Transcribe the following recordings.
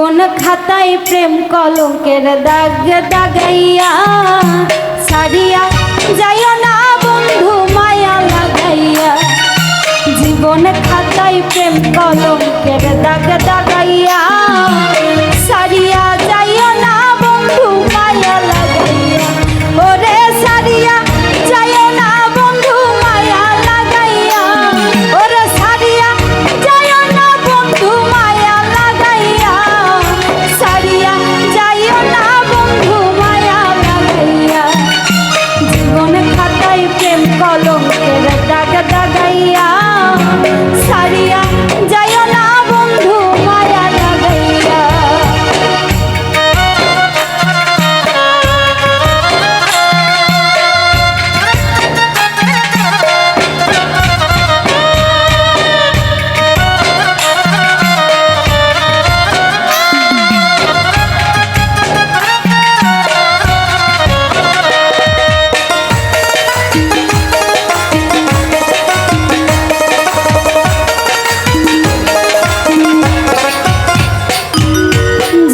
জীবন খাতায় প্রেম কলঙ্কের দাগ দাগাইয়া সারিয়া যাইও না বন্ধু মায়া লাগাইয়া। জীবন খাতায় প্রেম কলঙ্কের দাগ দাগাইয়া সারিয়া যাইও না বন্ধু মায়া লাগাইয়া। ওরে সারিয়া যাইও না বন্ধু মায়া লাগাইয়া। ওরে সারিয়া যাইও না বন্ধু মায়া লাগাইয়া। সারিয়া যাইও না বন্ধু মায়া লাগাইয়া। জীবন খাতায় প্রেম কলঙ্কের দাগ দাগাইয়া সারিয়া যাইও না বন্ধু মায়া লাগাইয়া।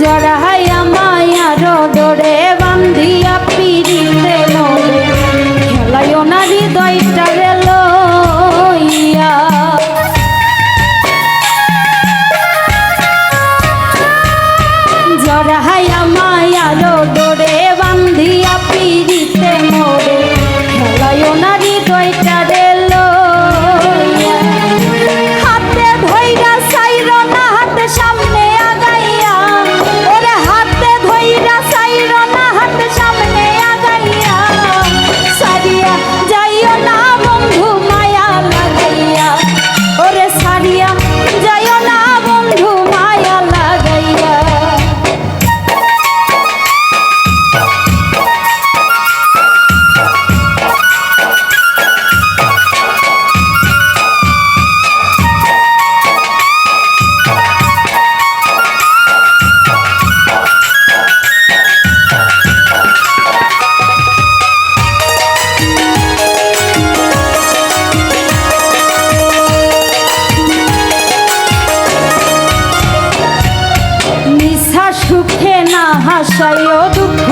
জড়াইয়া মায়ার ডোরে বান্ধিয়া পিড়িতে মোরে খেলাইও না হৃদয়টারে লইয়া। জড়াইয়া মায়ার ডোরে বান্ধিয়া পিড়িতে মোরে খেলাইও না হৃদয়টারে লইয়া। হাতে ধইরা চাইরো না হাতে সামনে আগাইয়া। ওরে হাতে ধইরা চাইরো না হাতে সামনে আগাইয়া। সারিয়া যাইও না বন্ধু মায়া লাগাইয়া। ওরে সারিয়া যাইও না বন্ধু মায়া লাগাইয়া। সুখে না হাসাইও দুঃখ